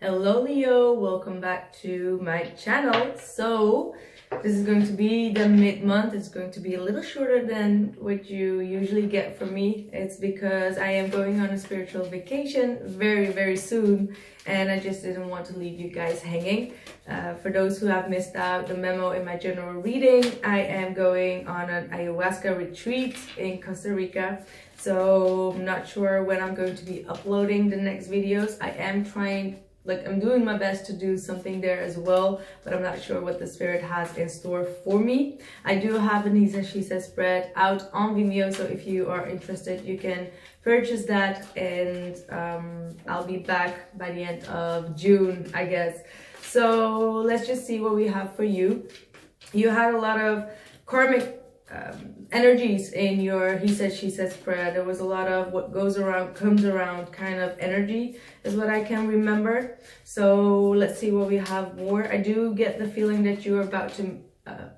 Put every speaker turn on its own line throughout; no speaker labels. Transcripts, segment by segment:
Hello Leo, welcome back to my channel. So this is going to be the mid-month. It's going to be a little shorter than what you usually get from me. It's because I am going on a spiritual vacation very soon, and I just didn't want to leave you guys hanging. For those who have missed out the memo in my general reading, I am going on an ayahuasca retreat in Costa Rica. So I'm not sure when I'm going to be uploading the next videos. I'm doing my best to do something there as well, but I'm not sure what the spirit has in store for me. I do have an He Says, She Says spread out on Vimeo, so if you are interested, you can purchase that, and I'll be back by the end of June, I guess. So let's just see what we have for you. You had a lot of karmic energies in your He Says, She Says prayer. There was a lot of what goes around comes around kind of energy is what I can remember. So let's see what we have more. I do get the feeling that you're about to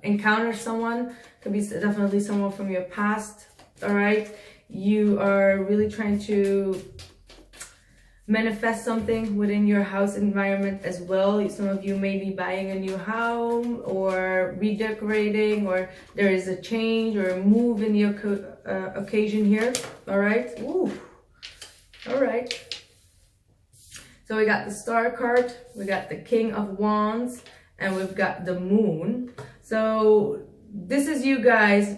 encounter someone. Could be definitely someone from your past. All right, you are really trying to manifest something within your house environment as well. Some of you may be buying a new home or redecorating, or there is a change or a move in the occasion here. All right. Ooh. All right. So we got the Star card, we got the King of Wands, and we've got the Moon. So this is you guys.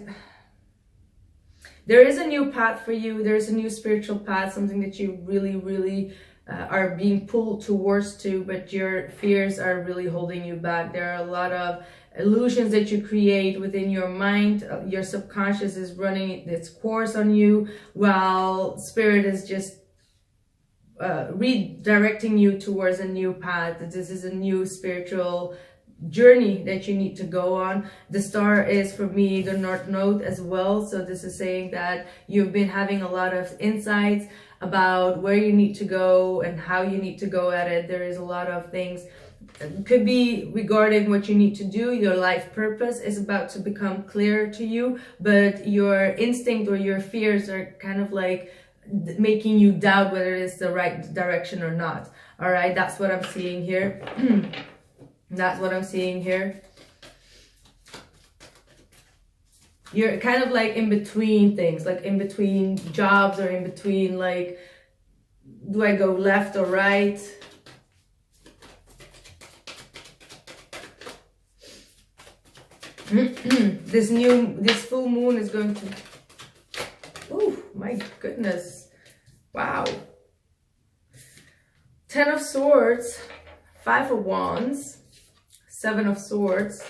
There is a new path for you. There's a new spiritual path, something that you really are being pulled towards to, but your fears are really holding you back. There are a lot of illusions that you create within your mind. Your subconscious is running its course on you, while spirit is just redirecting you towards a new path. This is a new spiritual journey that you need to go on. The Star is for me the North Node as well, so this is saying that you've been having a lot of insights about where you need to go and how you need to go at it. There is a lot of things, it could be regarding what you need to do. Your life purpose is about to become clear to you, but your instinct or your fears are kind of like making you doubt whether it's the right direction or not. All right, that's what I'm seeing here. That's what I'm seeing here. You're kind of like in between things, like in between jobs, or in between, like, do I go left or right? This full moon is going to, oh my goodness, wow. 10 of Swords, 5 of Wands, 7 of Swords,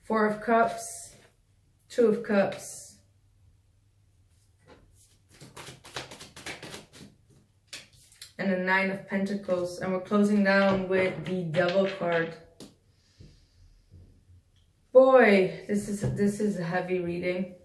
Four of Cups, 2 of Cups, and a 9 of Pentacles. And we're closing down with the Devil card. Boy, this is a heavy reading.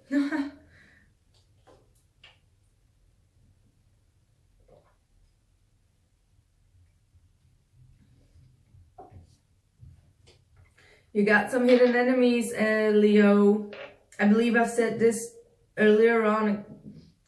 You got some hidden enemies, Leo. I believe I've said this earlier on, a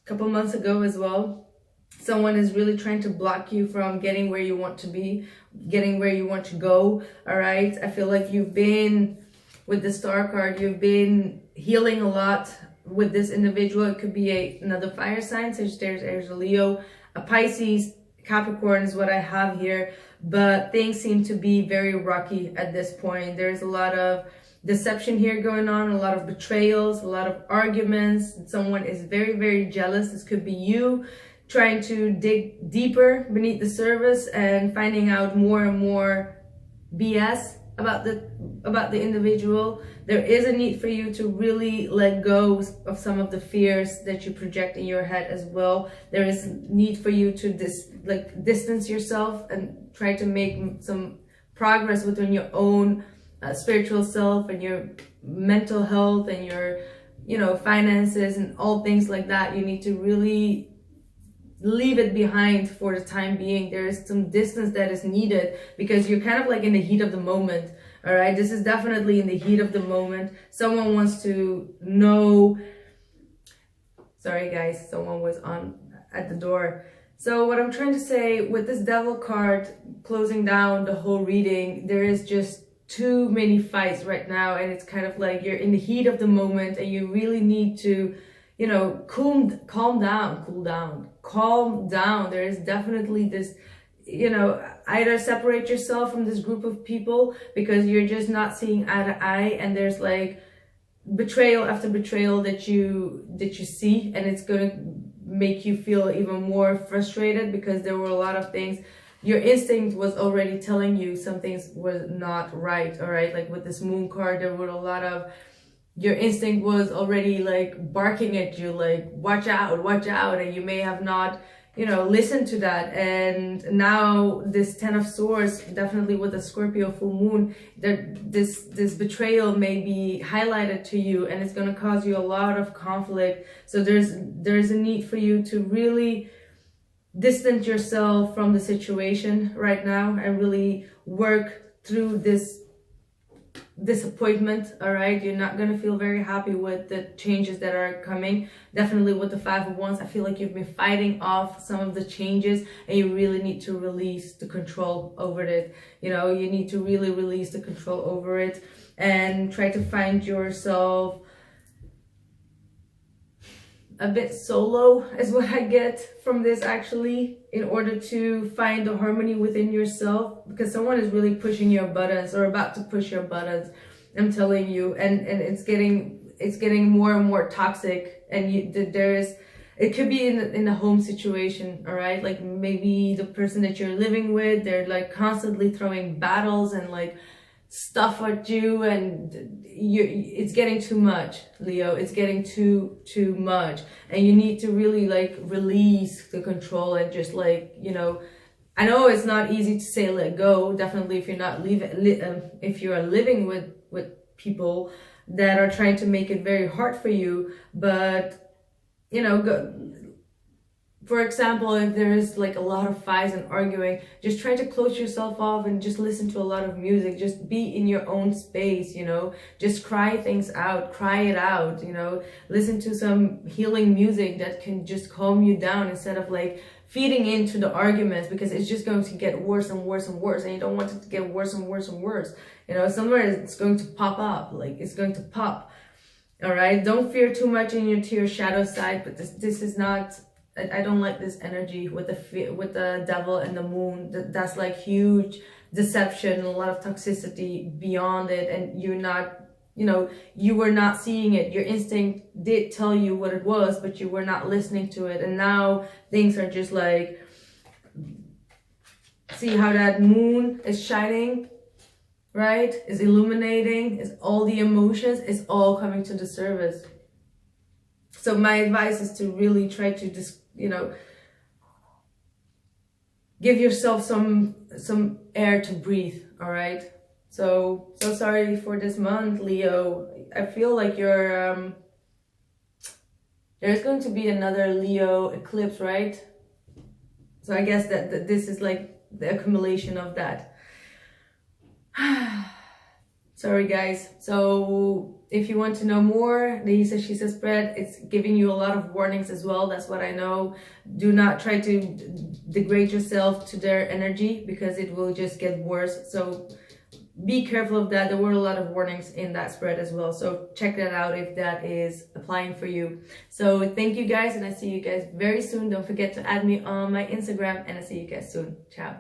couple months ago as well. Someone is really trying to block you from getting where you want to be, getting where you want to go. All right. I feel like you've been, with the Star card, you've been healing a lot with this individual. It could be another fire sign, Sagittarius, Aries, or Leo. A Pisces, Capricorn is what I have here. But things seem to be very rocky at this point. There's a lot of deception here going on, a lot of betrayals, a lot of arguments. Someone is very jealous. This could be you trying to dig deeper beneath the surface and finding out more and more BS about the individual. There is a need for you to really let go of some of the fears that you project in your head as well. There is need for you to distance yourself and try to make some progress within your own spiritual self and your mental health and your, finances and all things like that. You need to really leave it behind for the time being. There is some distance that is needed because you're kind of like in the heat of the moment. All right, this is definitely in the heat of the moment. Someone wants to know. Sorry guys, someone was on at the door. So what I'm trying to say with this devil card closing down the whole reading, there is just too many fights right now, and it's kind of like you're in the heat of the moment and you really need to, you know, calm down. There is definitely this, you know, either separate yourself from this group of people because you're just not seeing eye to eye, and there's like betrayal after betrayal that you see, and it's gonna make you feel even more frustrated because there were a lot of things. Your instinct was already telling you some things were not right, all right? Like with this moon card, there were a lot of, your instinct was already like barking at you, like, watch out, and you may have not, you know, listened to that. And now this 10 of Swords, definitely with the Scorpio full moon, that this betrayal may be highlighted to you, and it's going to cause you a lot of conflict. So there's a need for you to really distance yourself from the situation right now and really work through this disappointment. All right, you're not going to feel very happy with the changes that are coming. Definitely with the 5 of Wands, I feel like you've been fighting off some of the changes, and you really need to release the control over it. You know, you need to really release the control over it and try to find yourself a bit solo, is what I get from this, actually, in order to find the harmony within yourself, because someone is really pushing your buttons or about to push your buttons, I'm telling you, and it's getting more and more toxic. And it could be in a home situation, all right? Like maybe the person that you're living with, they're like constantly throwing battles and like stuff at you, and it's getting too much, Leo. It's getting too much, and you need to really like release the control and just like, you know, I know it's not easy to say let go, definitely if you're not if you are living with people that are trying to make it very hard for you. But you know, for example, if there is like a lot of fights and arguing, just try to close yourself off and just listen to a lot of music. Just be in your own space, you know, just cry things out, cry it out, you know, listen to some healing music that can just calm you down instead of like feeding into the arguments, because it's just going to get worse and worse and worse, and you don't want it to get worse and worse and worse. You know, somewhere it's going to pop up, like it's going to pop. All right, don't fear too much into your shadow side, but this is not, I don't like this energy with the devil and the moon. That's like huge deception and a lot of toxicity beyond it, and you're not, you know, you were not seeing it. Your instinct did tell you what it was, but you were not listening to it, and now things are just like, see how that moon is shining, right? Is illuminating, is all the emotions, is all coming to the surface. So my advice is to really try to just, you know, give yourself some air to breathe, all right? So sorry for this month, Leo. I feel like you're, there's going to be another Leo eclipse, right? So I guess that this is like the accumulation of that. Sorry guys. So if you want to know more, the He Says She Says spread, it's giving you a lot of warnings as well. That's what I know. Do not try to degrade yourself to their energy, because it will just get worse. So be careful of that. There were a lot of warnings in that spread as well. So check that out if that is applying for you. So thank you guys, and I see you guys very soon. Don't forget to add me on my Instagram, and I see you guys soon. Ciao.